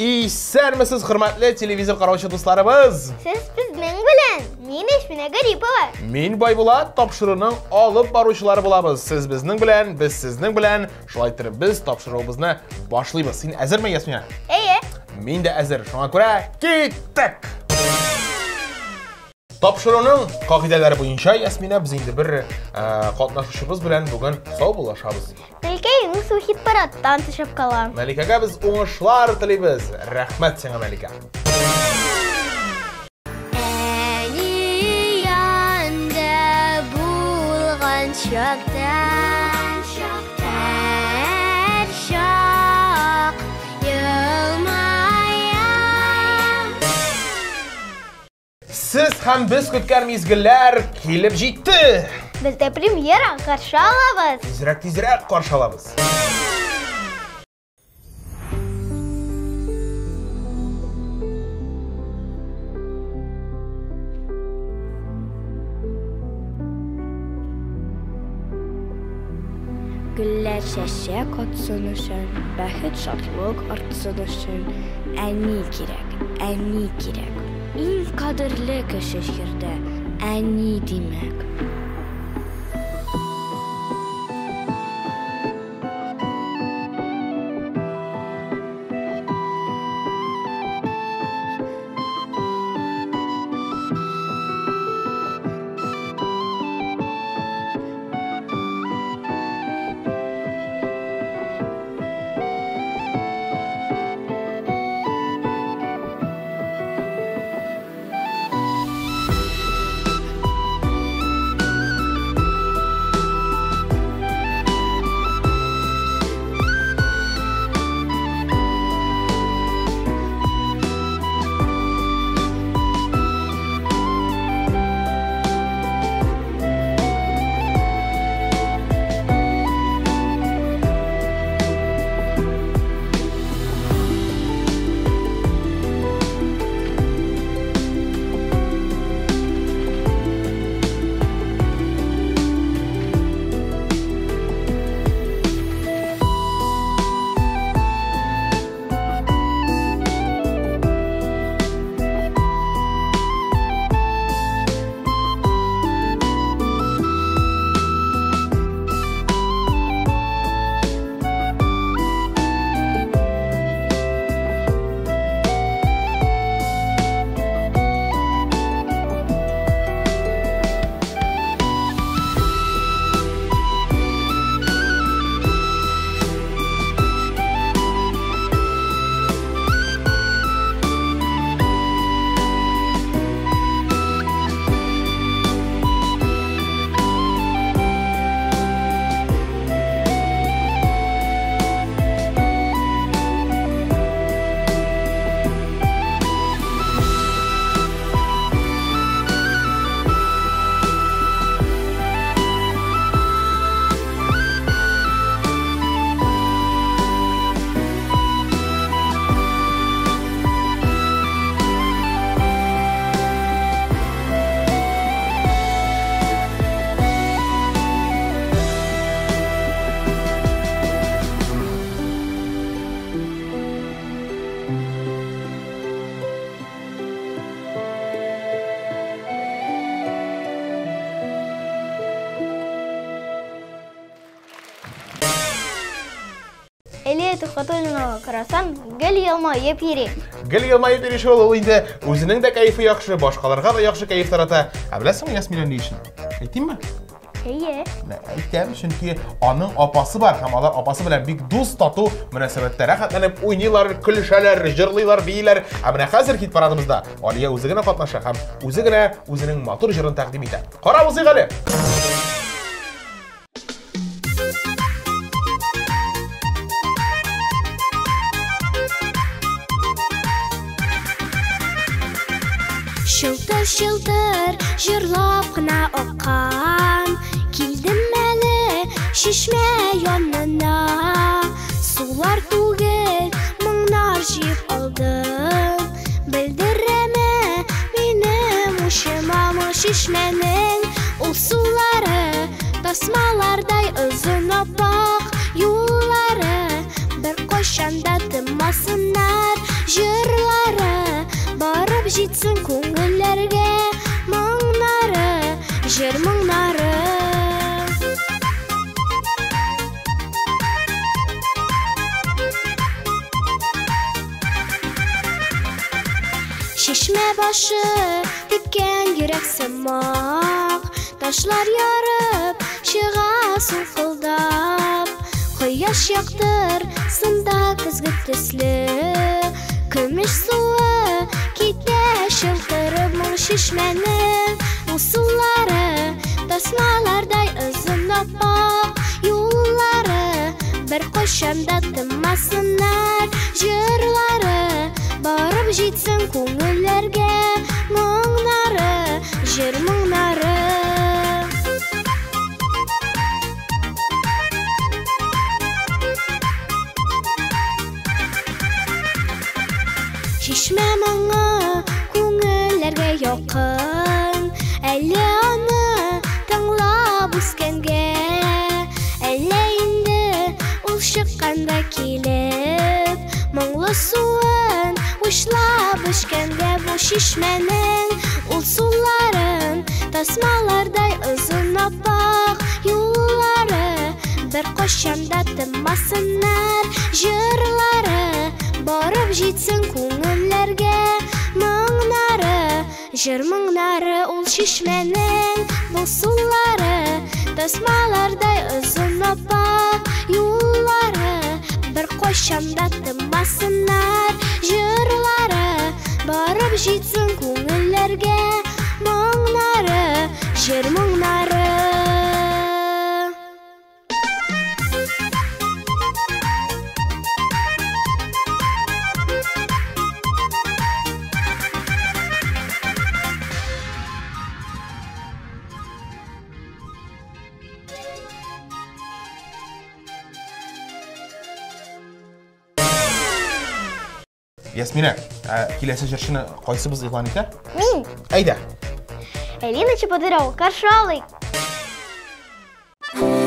İyisәрмесез, хөрмәтле телевизор караучы дусларыбыз. Сез безнең белән. Мин Эшминә Гарипова. Мин Байбулат, тапшыруның алып баручылары булабыз. Сез безнең белән, без сезнең белән. Шулай итеп без тапшыруыбызны башлыйбыз. Син әзерме, Ясмина? Әйе. Мин дә әзер. Шуңа күрә киттек. Тапшыруның кагыйдәләре буенча, Ясмина, без инде бер катнашучыбыз белән бүген саубуллашабыз. Мәликә су хит-параттан төшеп кала. Мәликәгә без уңышлар телибез. Рәхмәт сиңа, Мәликә. Әни янда булган чакта, һәр чак елмая. Сез һәм без көткән мизгелләр килеп җитте. Без дә премьера каршы алабыз. Тизрәк каршы алабыз. Гөлләр чәчәк атсын өчен, бәхет шатлык артсын өчен, әни кирәк. Иң кадерле кеше җирдә, әни димәк. Әле туктатуына карасам, гел елмаеп йөри. Гел елмаеп йөри шул, ул инде үзенең дә кайфы яхшы, башкаларга да яхшы кайф тарата. Ә беләсеңме, Ясмина, ни өчен? Әйтимме? Әйе. Әйтәм, чөнки аның апасы бар һәм алар апасы белән бик дус тату мөнәсәбәттә рәхәтләнеп уйныйлар, көлешәләр, җырлыйлар, бийләр. Ә менә хәзер хит парадыбызда Алия үзе генә катнаша һәм үзе генә үзенең матур җырын тәкъдим итә. Карабыз әле. Шылтыр-шылтыр җырлап кына аккан, килдем әле шишмә янына. Сулар түгел, моңнар җыеп алдым, белдерәмә минем ушыма шишмәнең ул сулары, тасмалардай озын аппак юллары. Бер кайчан да тынмасыннар жырлары барып жетсін көңіллерге, мұңнары, жыр мұңнары. Шешме башы тіккен жүрек сымақ, ташлар ярып, шыға сұңқылдап. Құяш яқтыр, сында күзгі төслі, күміш суы кетке шылтырып мұң шешменің. Усулары тасмалардай ұзын аппақ, юллары бір қошамда тымасынар. Жырлары барып жетсін көңіллерге, мұңнары, жыр мұңнары. Шешме мұңы көңіллерге яқын, әлі аны тыңлап өскенге, әлі инді ол шыққанда келіп, мұңлы суын ұшлап өшкенге. Бұл шешменің ол суларын тасмалардай ұзын аппақ, юллары бір қошамда тымасынар. Жырлары барып жетсін көңіллерге, мұңнары, жыр мұңнары. Ол шешменің бұл сулары тасмалардай ұзын аппақ, юллары бір қошамда тымасынар. Жырлары барып жетсін көңіллерге, мұңнары, жыр мұңнары. Ясмина, келесі жыршыны қойсыбыз илан ете? Мин. Айда. Элина Чеподырова, қаршы алайық. Yeah.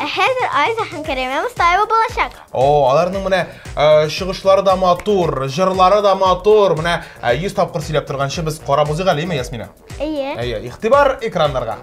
Хәзер Айза һәм Кәримә Мостаева булачак. Аларның менә чыгышлары да матур, җырлары да матур. Менә 100 тапкыр сөйләп торганчы без карап узыйк әлеме, Ясмина? Әйе. Игътибар экраннарга.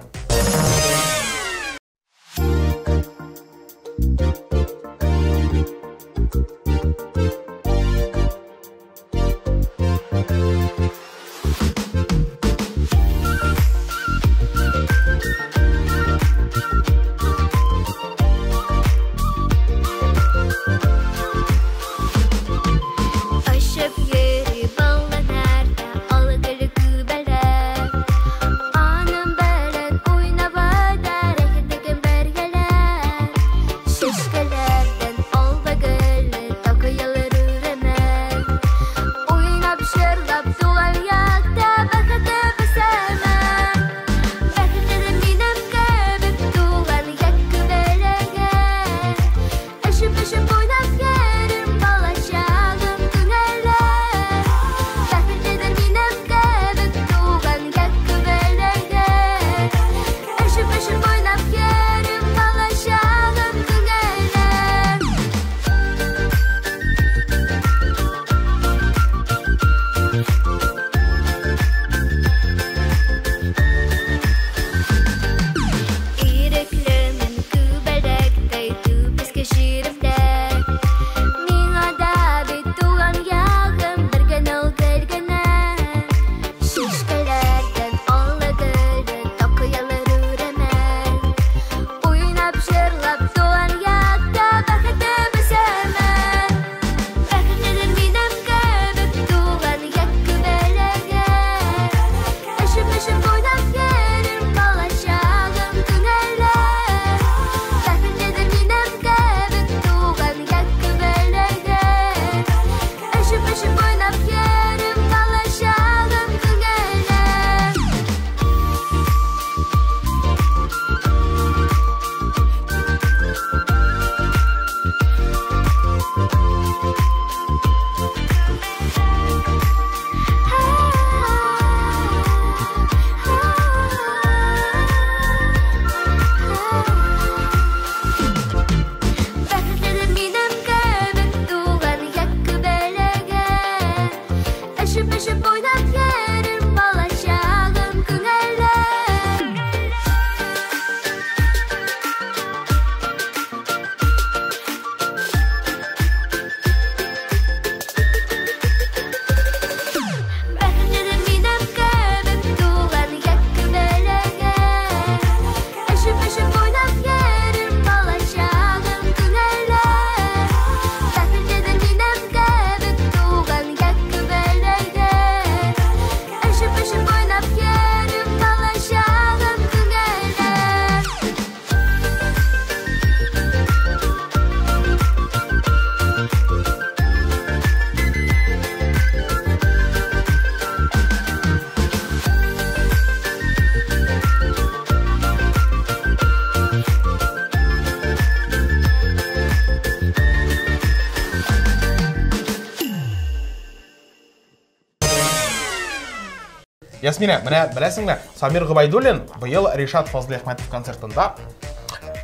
Ясмина, менә беләсеңме, Самир Гобайдуллин быел Ришат Фазли Әхмәтов концертында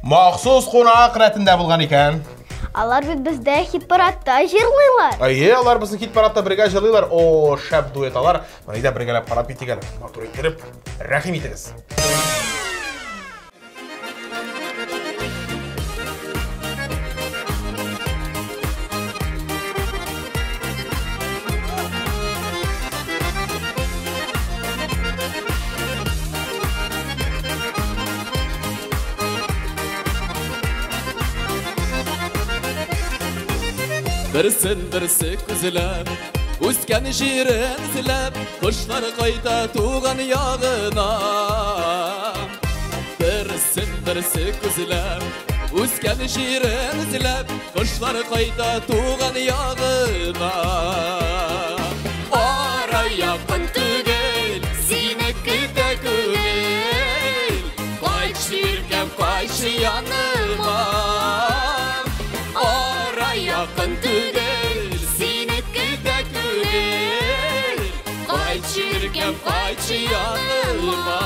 махсус кунак рәтендә булган икән. Алар бит бездә хит-парадта җырлыйлар. Әйе, алар безнең хит-парадта бергә җырлыйлар. О, шәп дуэт алар. Менә дә бергәләп карап китик әле. Матур иттереп, рәхим итегез. Birsin күзеләп, үскән җирен эзләп, кошлар кайта туган ягына. Birsin күзеләп, үскән җирен эзләп, кошлар кайта туган ягына. Ара якын түгел, сине көтә күңел, кайчы иркәм, кайчы яныма. Ара якын түгел, сине көтә күңел, кайчы иркәм, кайчы яныма.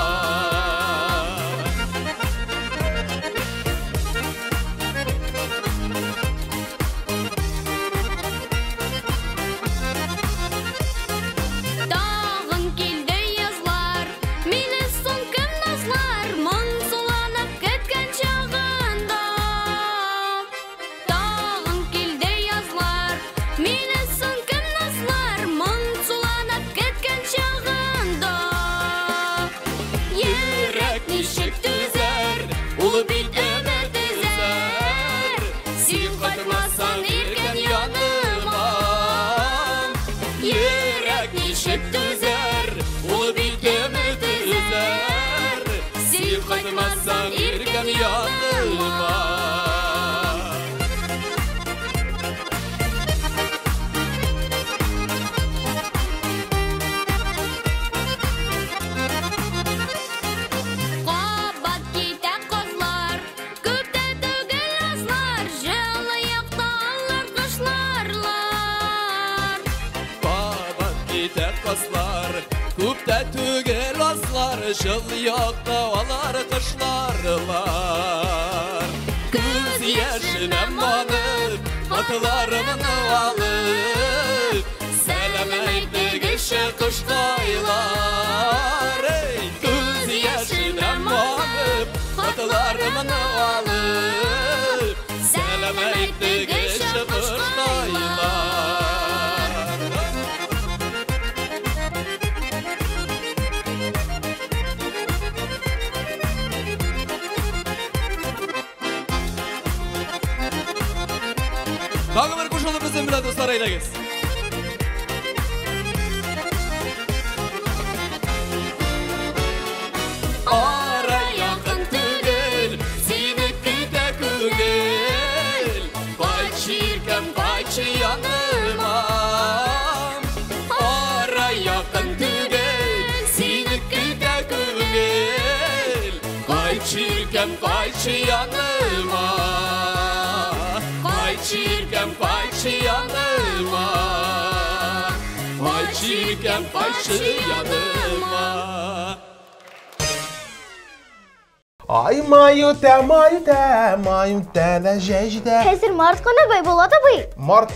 Kaytan yanıma Qabat kite qızlar, köpte tügel azlar, жылы yaqtallar qışlarlar. Qabat kite qızlar, köpte tügel azlar, жылы yaqtallar qışlarlar. Göz yaşına manıp, atlarımını alıp, selam aytdı kişi kuşlaylar. Göz yaşına manıp, atlarımını alıp, selam aytdı kişi kuşlaylar. Tағы бір қошылы бізден білі достар айлағыз. Ара яқын түгел, сенікі де көгел, қай шіркем, қайшы янымам. Ара яқын түгел, сенікі де көгел, қай шіркем, қайшы янымам. Қай шіркем, қайшы янымам. Қай шіркем, қайшы янымам. Ay mayuta da jejda. Хәзер март кына бай болады бай. Mart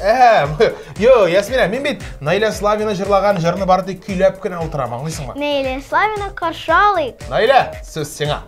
Yo, Ясмина, мен бит Найля Славина жырлаған жырны барды күйләп кенә ултырам, аңлыйсыңмы? Нейле Славина каршы алыйк. Найля, сөз сиңа.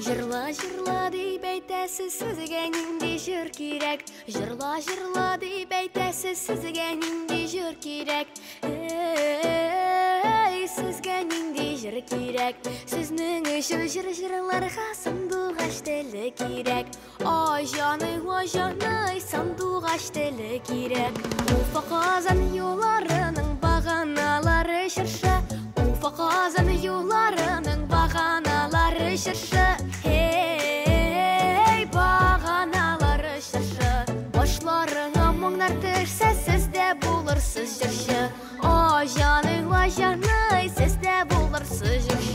Жырла, жырла деп әйтәсіз, сізге нинди жыр керек. Жырла, жырла деп әйтәсіз, сізге нинди жыр керек. Ей, сізге нинди жыр керек. Сізнің үшін жыр-жырларға сандуғаш тілі керек. Ой, жаны, сандуғаш тілі керек. Уфа қазан юларының бағаналары шыршы. Уфа қазан юларының бағаналары шыршы. Ей, бағаналары шыршы. Башларыңа мұңнар түрсе, сізде болырсыз жүрші. О, жаның, сізде болырсыз жүрші.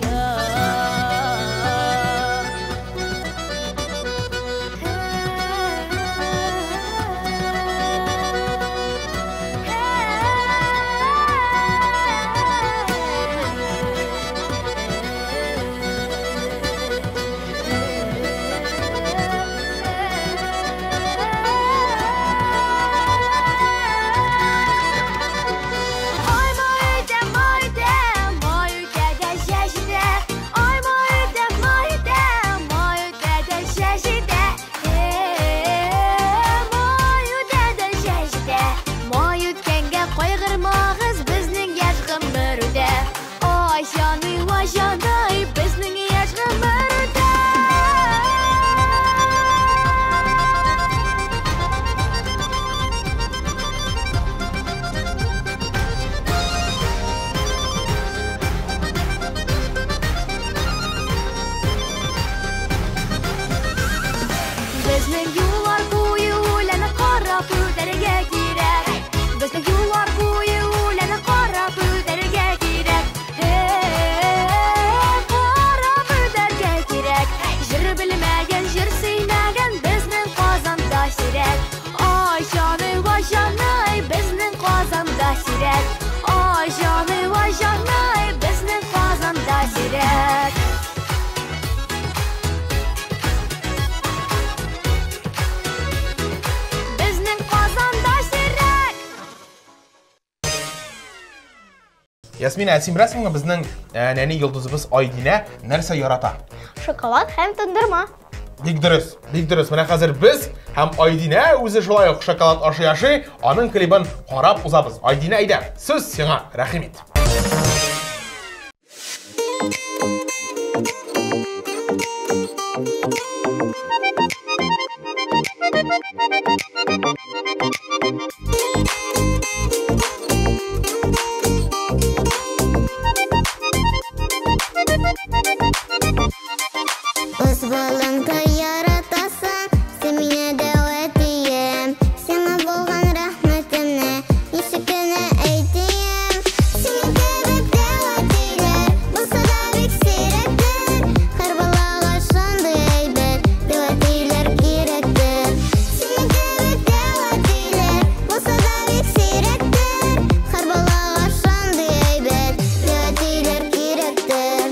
Ясмина, син беләсеңме, безнең нәни йолдызыбыз Айдинә нәрсә ярата? Шоколад һәм тындырма. Бик дөрес. Менә хәзер без һәм Айдина үзе шулай ук шоколад ашый, аның клибын карап узабыз. Айдина, әйдә, сүз сиңа, рәхим ит. Үз балыңды яратасың, сен мине дәват итәм. Сиңа булган рәхмәтемне ничек кенә әйтәм. Синең кебек дәват итәр, булса да бик сирәктер. Һәр балага шундый әйбәт, дәват итәр кирәктер. Синең кебек дәват итәр, булса да бик сирәктер. Һәр балага шундый әйбәт, дәват итәр кирәктер.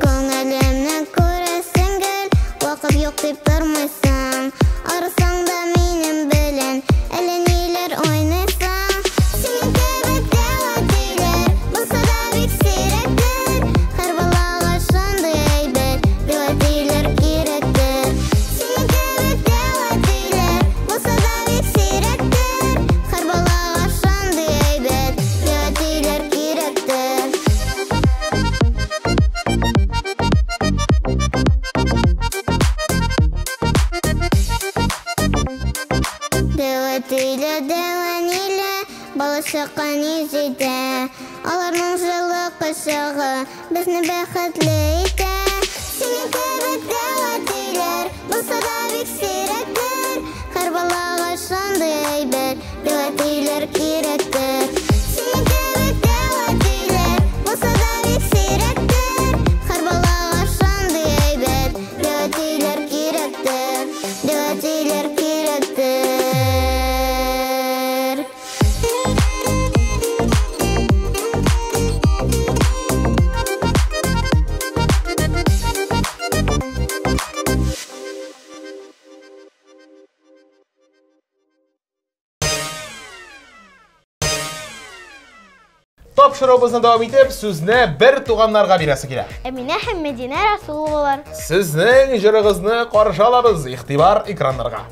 Күңелемне күрәсең гел, вакыт юк дип тормыйсың. Арысаң да минем белән, әллә ниләр уйныйсың. Синең кебек дәват итәр, булса да бик сирәктер. Һәр балага шундый әйбәт, дәват итәр кирәктер. Синең кебек дәват итәр, булса да бик сирәктер. Һәр балага шундый әйбәт, дәват итәр кирәктер. Дәваниле, балачакка низидә. Аларның җылы кочагы безне бәхетле итә. Синең кебек дәват итәр, булса да бик сирәктер. Һәр балага шундый әйбәт, дәват итәр кирәктер. Синең кебек дәват итәр, булса да бик сирәктер. Һәр балага шундый әйбәт, дәват итәр кирәктер. Дәват итәр кирәктер. Тапшыруыбызны дәвам итеп, сүзне бер туганнарга бирәсе килә. Әминә һәм Мәдинә Расуловалар. Сезнең җырыгызны каршы алабыз. Игътибар экраннарга.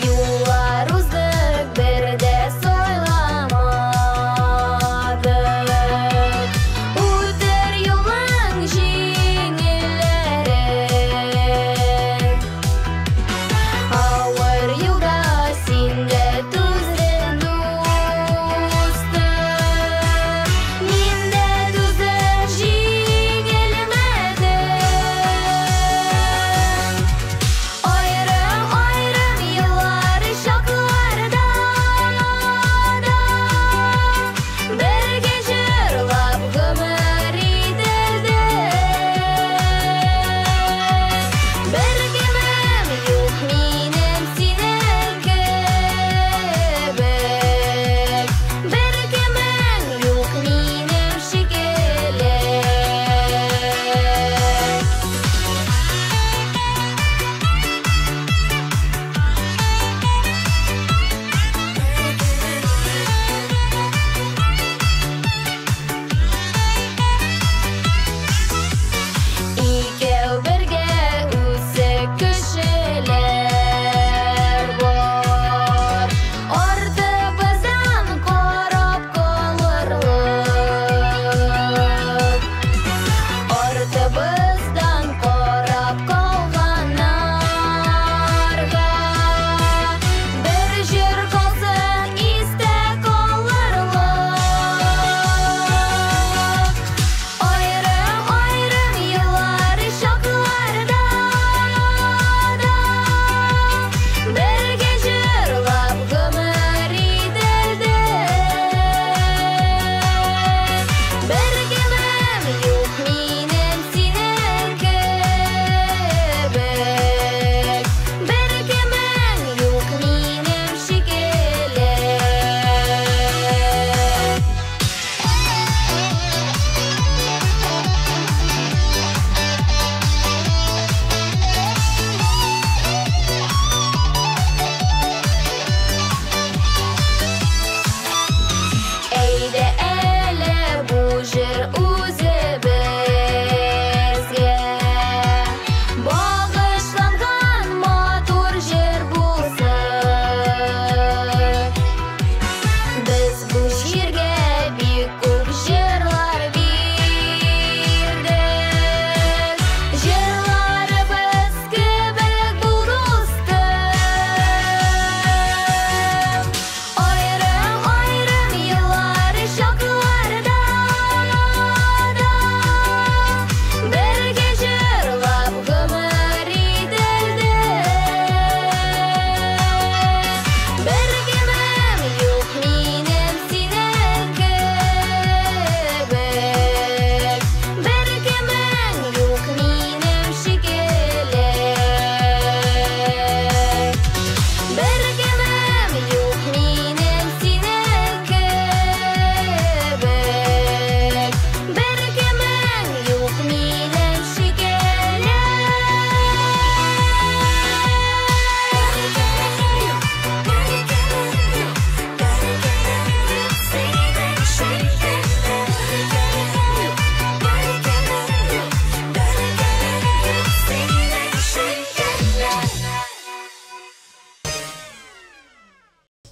Юллар узды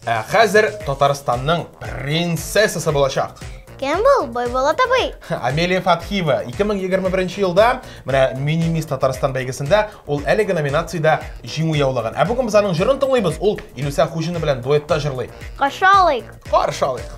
Хәзер Татарстанның принцессасы булачак. Кем был? Байбала табый. Амелия Фатхиева 2021 елда менә Минимис Татарстан бәйгесендә ул әлеге номинациядә җиңү яулаган. Ә бүген без аның җырын тыңлыйбыз. Ул Илүсә Хуҗина белән дуэтта җырлый. Кашалык. Каршы алыйк.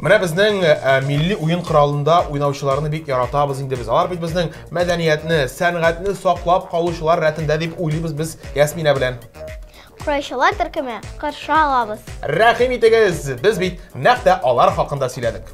Менә безнең милли уен коралында уйнаучыларны бик яратабыз инде без. Алар бит безнең мәдәниятне, сәнгатьне саклап калучылар рәтендә дип уйлыйбыз без Ясмина белән. Курайчылар төркеме каршы алабыз. Рәхим итегез, без бит нәкъ тә алар хакында сөйләдек.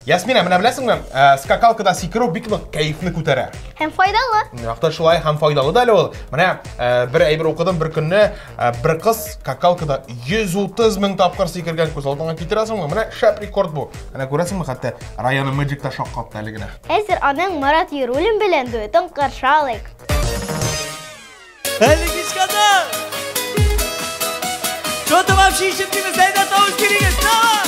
Ясмина, менә беләсеңме, скакалкада сикерү бик нык кәефне күтәрә. Һәм файдалы. Яктыр шулай һәм файдалы да әле ул. Менә бер әйбер укыдым бер көнне, бер кыз скакалкада 130 мең тапкыр сикергән, күз алдыңа китерәсеңме? Менә шәп рекорд бу. Менә күрәсеңме, хәтта районы Мэджикта шаккатты әле генә. Хәзер аның Марат Яруллин белән дуэтын каршы алыйк. Әле кичкада! Что-то вообще ищет тебе зайда тауш керегес, давай!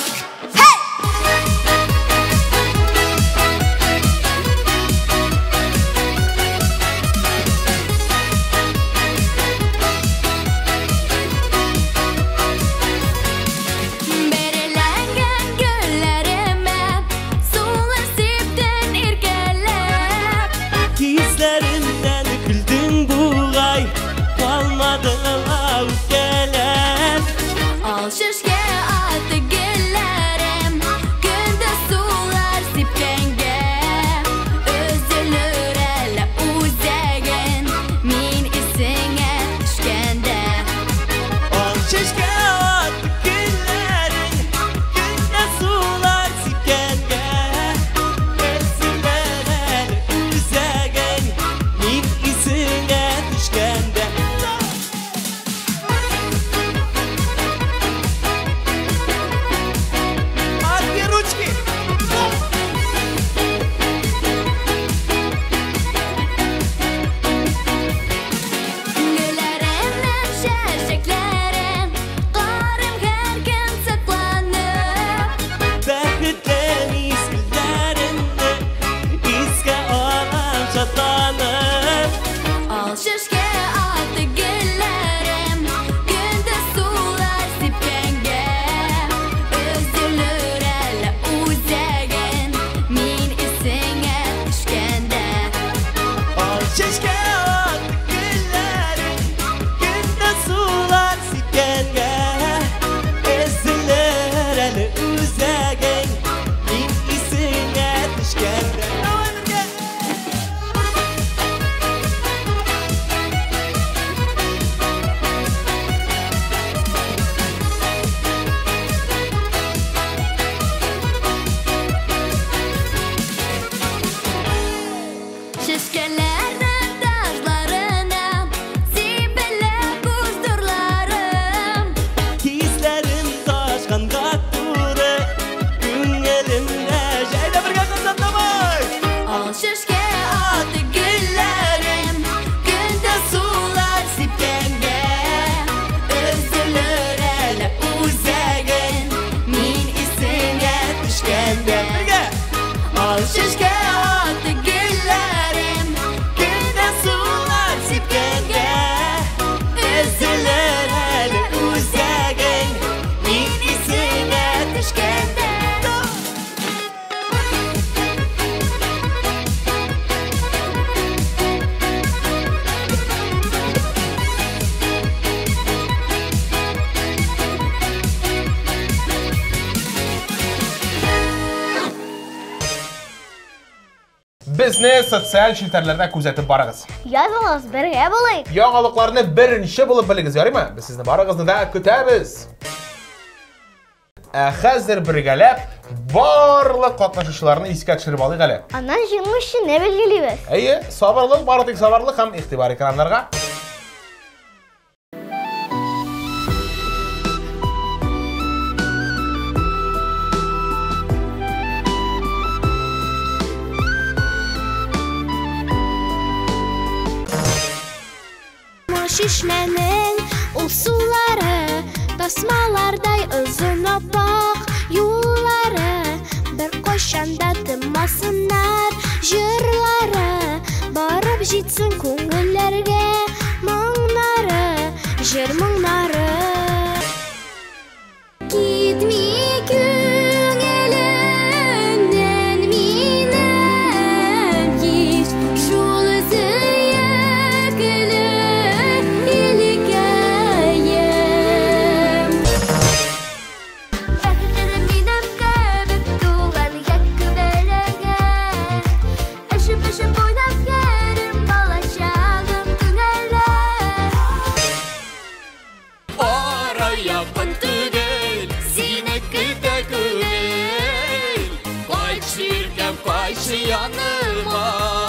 Безне социаль челтәрләрдә күзәтеп барыгыз. Язылыгыз, бергә булыйк. Яңалыкларны беренче булып белегез, ярыймы? Без сезне барыгызны да көтәбез. Хәзер бергәләп барлык катнашучыларны искә төшереп алыйк әле. Аннан җиңүчене белгелибез. Әйе, сабырлык, бары тик сабырлык һәм игътибар экраннарга. Шишмәнең ул сулары, тасмалардай озын аппак юллары, бер кайчан да тынмасыннар җырлары, барып җитсен күңелләргә моңнары, җыр моңнары. Китми күңелемнән минем кич шул сөякле илгәем. kayşı yanıma.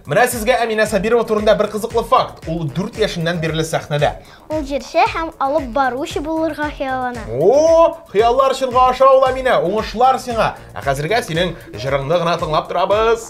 Менә сезгә Әминә Сабирова турында бер кызыклы факт. Ул 4 яшыннан бирле сәхнәдә. Ул җырчы һәм алып баручы булырга хыяллана. О, хыяллар чынга аша ул Әминә, уңышлар сиңа. Ә хәзергә синең җырыңны гына тыңлап торабыз.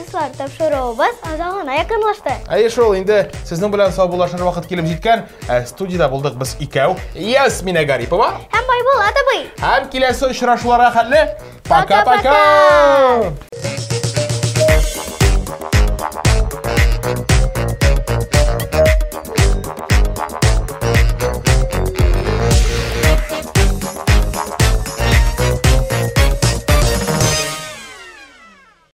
Дуслар, тапшыруыбыз азагына якынлашты. Әйе шул, инде сезнең белән саубуллашыр вакыт килеп җиткән. Студияда булдык без икәү. Ясмина Гарипова Һәм Байбул Атабый. һәм киләсе очрашуларга хәтле. Пока-пока!